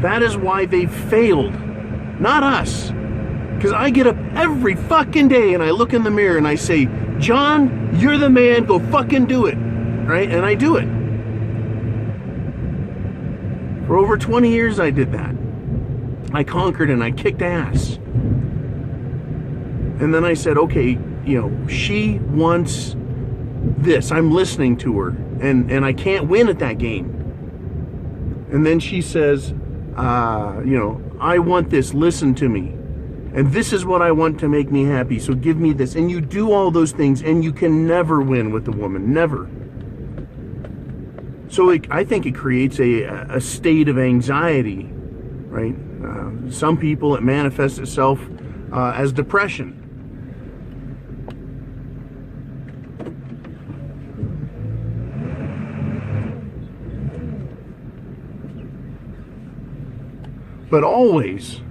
That is why they failed, not us. Because I get up every fucking day and I look in the mirror and I say, John, you're the man, go fucking do it, right? And I do it. For over 20 years I did that. I conquered and I kicked ass. And then I said, okay, she wants this. I'm listening to her. And I can't win at that game. And then she says, I want this, listen to me. And this is what I want to make me happy, so give me this. And you do all those things, and you can never win with a woman, never. So I think it creates a state of anxiety, right? Some people, it manifests itself as depression. But always,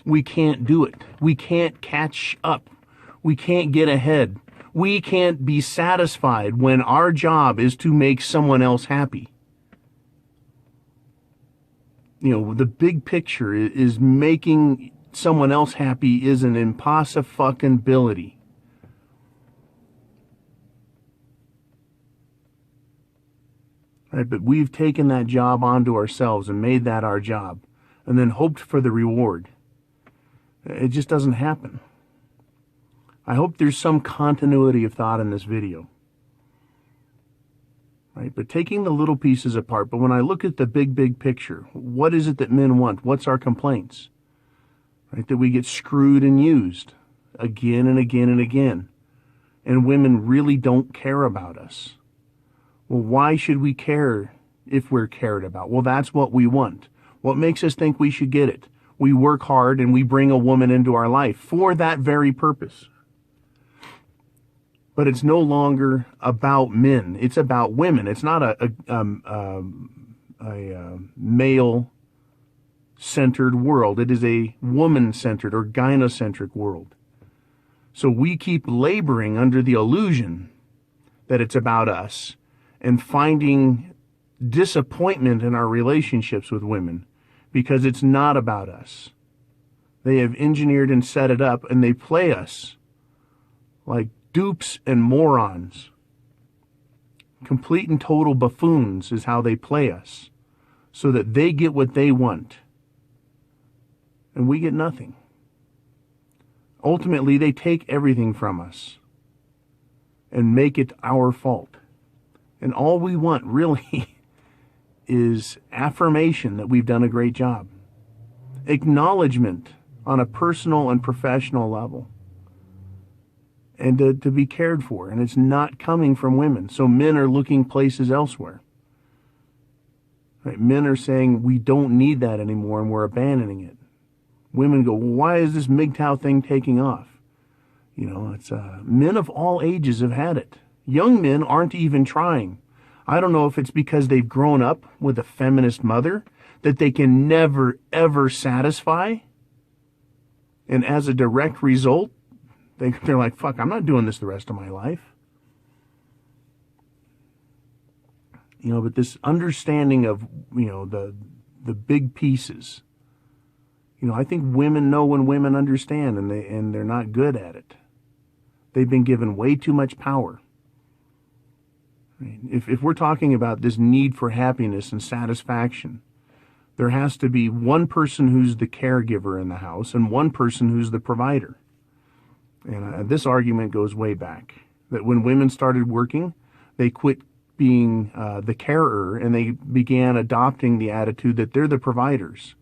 we can't do it. We can't catch up. We can't get ahead. We can't be satisfied when our job is to make someone else happy. The big picture is making someone else happy is an impossibility. Right, but we've taken that job onto ourselves and made that our job and then hoped for the reward. It just doesn't happen. I hope there's some continuity of thought in this video. Right, but taking the little pieces apart, but when I look at the big picture, what is it that men want? What's our complaints? Right, that we get screwed and used again and again and again. And women really don't care about us. Well, why should we care if we're cared about? Well, that's what we want. What makes us think we should get it? We work hard and we bring a woman into our life for that very purpose. But it's no longer about men. It's about women. It's not a male-centered world. It is a woman-centered or gynocentric world. So we keep laboring under the illusion that it's about us, and finding disappointment in our relationships with women because it's not about us. They have engineered and set it up, and they play us like dupes and morons. Complete and total buffoons is how they play us, so that they get what they want, and we get nothing. Ultimately, they take everything from us and make it our fault. And all we want really is affirmation that we've done a great job. Acknowledgement on a personal and professional level. And to be cared for. And it's not coming from women. So men are looking places elsewhere. Right? Men are saying we don't need that anymore and we're abandoning it. Women go, well, why is this Mgtow thing taking off? It's men of all ages have had it. Young men aren't even trying. I don't know if it's because they've grown up with a feminist mother that they can never, ever satisfy. And as a direct result, they're like, fuck, I'm not doing this the rest of my life. But this understanding of, the big pieces. I think women know when women understand, and they're not good at it. They've been given way too much power. If we're talking about this need for happiness and satisfaction, there has to be one person who's the caregiver in the house and one person who's the provider. And this argument goes way back. That when women started working, they quit being the carer and they began adopting the attitude that they're the providers.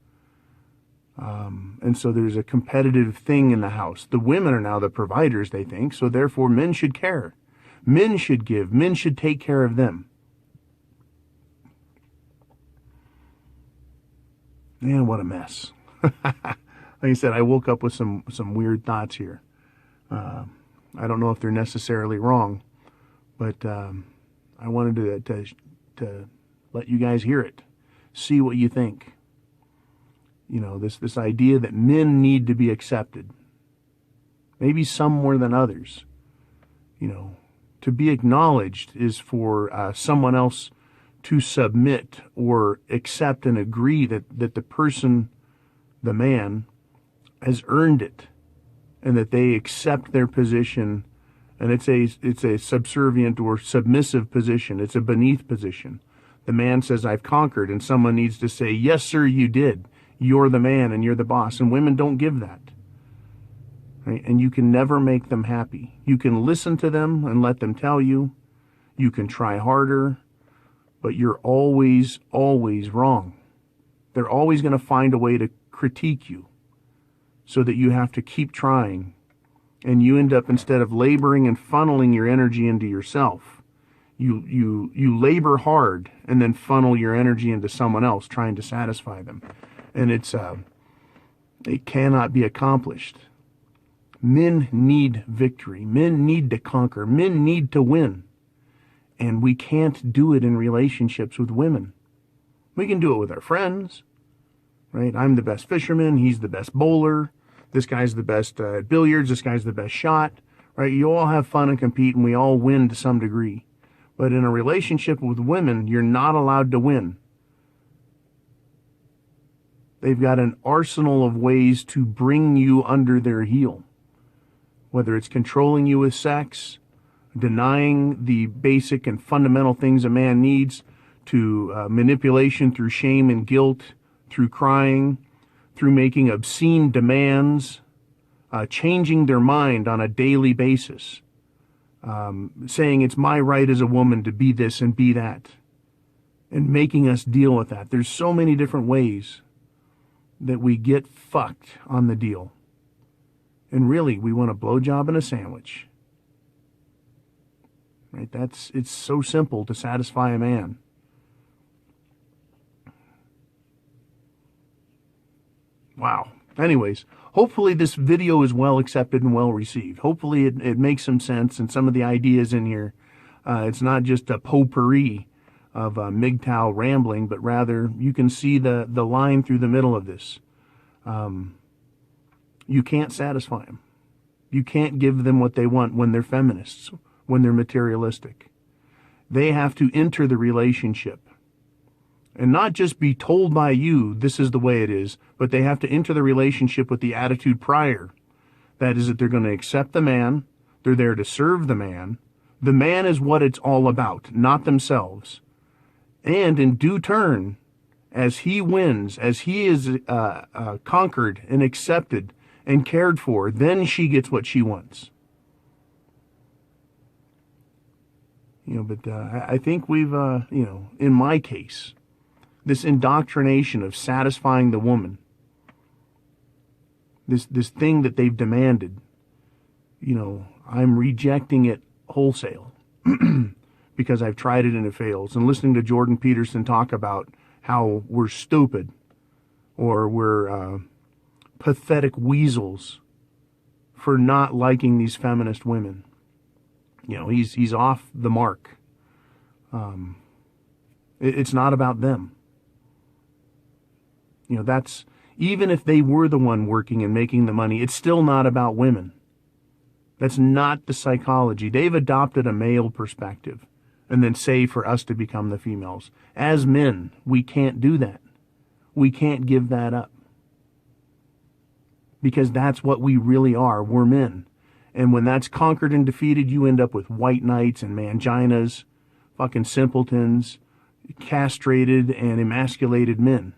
And so there's a competitive thing in the house. The women are now the providers, they think, so therefore men should care. Men should give. Men should take care of them. Man, what a mess. Like I said, I woke up with some weird thoughts here. I don't know if they're necessarily wrong, but I wanted to let you guys hear it. See what you think. This idea that men need to be accepted. Maybe some more than others. To be acknowledged is for someone else to submit or accept and agree that the person, the man, has earned it, and that they accept their position, and it's a subservient or submissive position. It's a beneath position. The man says, I've conquered, and someone needs to say, yes, sir, you did. You're the man and you're the boss. And women don't give that. Right? And you can never make them happy. You can listen to them and let them tell you. You can try harder, but you're always, always wrong. They're always going to find a way to critique you so that you have to keep trying. And you end up, instead of laboring and funneling your energy into yourself, you labor hard and then funnel your energy into someone else trying to satisfy them. And it cannot be accomplished. Men need victory. Men need to conquer. Men need to win. And we can't do it in relationships with women. We can do it with our friends, right? I'm the best fisherman. He's the best bowler. This guy's the best at billiards. This guy's the best shot, right? You all have fun and compete, and we all win to some degree. But in a relationship with women, you're not allowed to win. They've got an arsenal of ways to bring you under their heel. Whether it's controlling you with sex, denying the basic and fundamental things a man needs, to manipulation through shame and guilt, through crying, through making obscene demands, changing their mind on a daily basis, saying it's my right as a woman to be this and be that, and making us deal with that. There's so many different ways that we get fucked on the deal. And really, we want a blowjob and a sandwich. Right? It's so simple to satisfy a man. Wow. Anyways, hopefully this video is well accepted and well received. Hopefully it makes some sense, and some of the ideas in here, it's not just a potpourri of Mgtow rambling, but rather you can see the line through the middle of this. You can't satisfy them. You can't give them what they want when they're feminists, when they're materialistic. They have to enter the relationship and not just be told by you this is the way it is, but they have to enter the relationship with the attitude prior. That is, that they're going to accept the man, they're there to serve the man. The man is what it's all about, not themselves. And in due turn, as he wins, as he is conquered and accepted and cared for, then she gets what she wants. But I think we've, in my case, this indoctrination of satisfying the woman, this thing that they've demanded, I'm rejecting it wholesale because I've tried it and it fails. And listening to Jordan Peterson talk about how we're stupid or we're pathetic weasels for not liking these feminist women. He's off the mark. It's not about them. That's, even if they were the one working and making the money, it's still not about women. That's not the psychology. They've adopted a male perspective and then say for us to become the females. As men, we can't do that. We can't give that up. Because that's what we really are. We're men. And when that's conquered and defeated, you end up with white knights and manginas, fucking simpletons, castrated and emasculated men.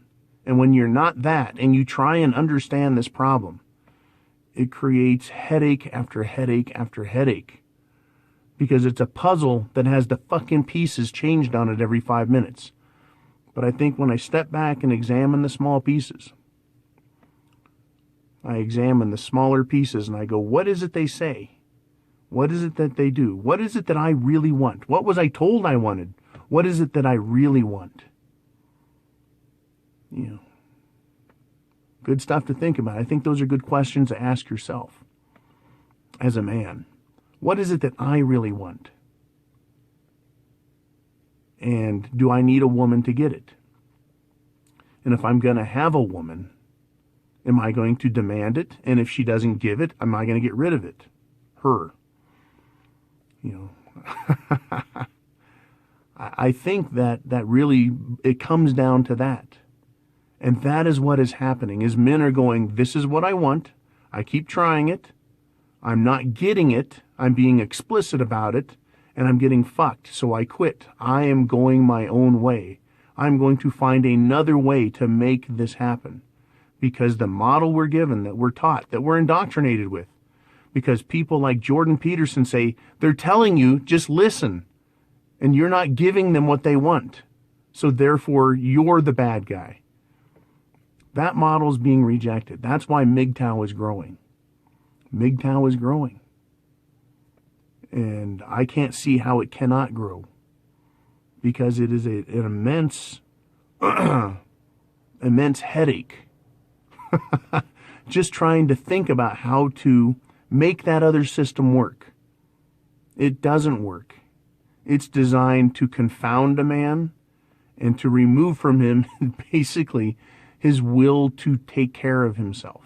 And when you're not that, and you try and understand this problem, it creates headache after headache after headache. Because it's a puzzle that has the fucking pieces changed on it every 5 minutes. But I think when I step back and examine the small pieces, I examine the smaller pieces and I go, what is it they say? What is it that they do? What is it that I really want? What was I told I wanted? What is it that I really want? Good stuff to think about. I think those are good questions to ask yourself as a man. What is it that I really want? And do I need a woman to get it? And if I'm going to have a woman, am I going to demand it? And if she doesn't give it, am I going to get rid of it? Her. I think that really, it comes down to that. And that is what is happening, is men are going, this is what I want. I keep trying it. I'm not getting it. I'm being explicit about it. And I'm getting fucked, so I quit. I am going my own way. I'm going to find another way to make this happen. Because the model we're given, that we're taught, that we're indoctrinated with, because people like Jordan Peterson say, they're telling you, just listen. And you're not giving them what they want. So therefore, you're the bad guy. That model is being rejected. That's why Mgtow is growing. Mgtow is growing. And I can't see how it cannot grow. Because it is an immense, immense headache. Just trying to think about how to make that other system work. It doesn't work. It's designed to confound a man and to remove from him basically his will to take care of himself.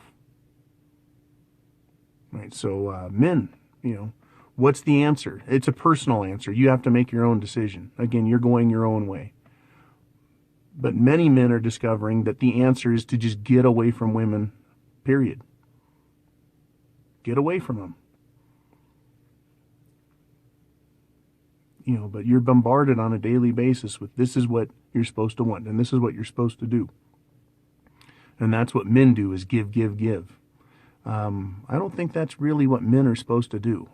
Right, so men, what's the answer? It's a personal answer. You have to make your own decision. Again, you're going your own way. But many men are discovering that the answer is to just get away from women, period. Get away from them. But you're bombarded on a daily basis with this is what you're supposed to want and this is what you're supposed to do. And that's what men do, is give, give, give. I don't think that's really what men are supposed to do.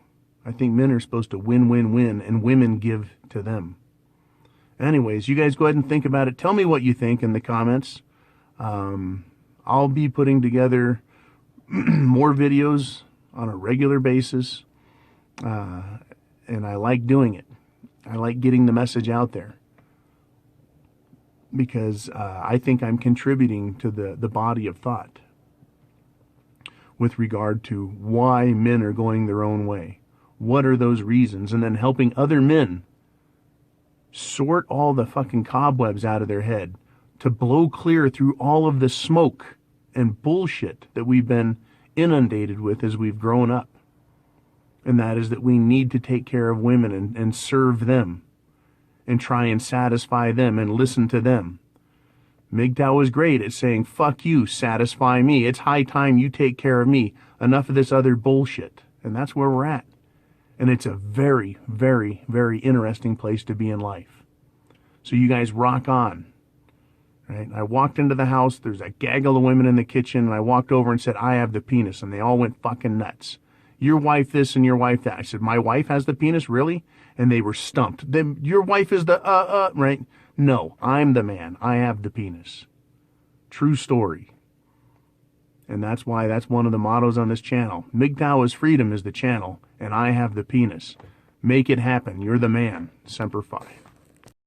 I think men are supposed to win, win, win, and women give to them. Anyways, you guys go ahead and think about it. Tell me what you think in the comments. I'll be putting together more videos on a regular basis. And I like doing it. I like getting the message out there. Because I think I'm contributing to the body of thought with regard to why men are going their own way. What are those reasons? And then helping other men sort all the fucking cobwebs out of their head to blow clear through all of the smoke and bullshit that we've been inundated with as we've grown up. And that is that we need to take care of women and serve them and try and satisfy them and listen to them. Mgtow is great at saying, fuck you, satisfy me. It's high time you take care of me. Enough of this other bullshit. And that's where we're at. And it's a very, very, very interesting place to be in life. So you guys rock on. Right? I walked into the house. There's a gaggle of women in the kitchen. And I walked over and said, I have the penis. And they all went fucking nuts. Your wife this and your wife that. I said, my wife has the penis? Really? And they were stumped. Then your wife is the, right? No, I'm the man. I have the penis. True story. And that's why that's one of the mottos on this channel. Mgtow is freedom is the channel, and I have the penis. Make it happen. You're the man. Semper Fi.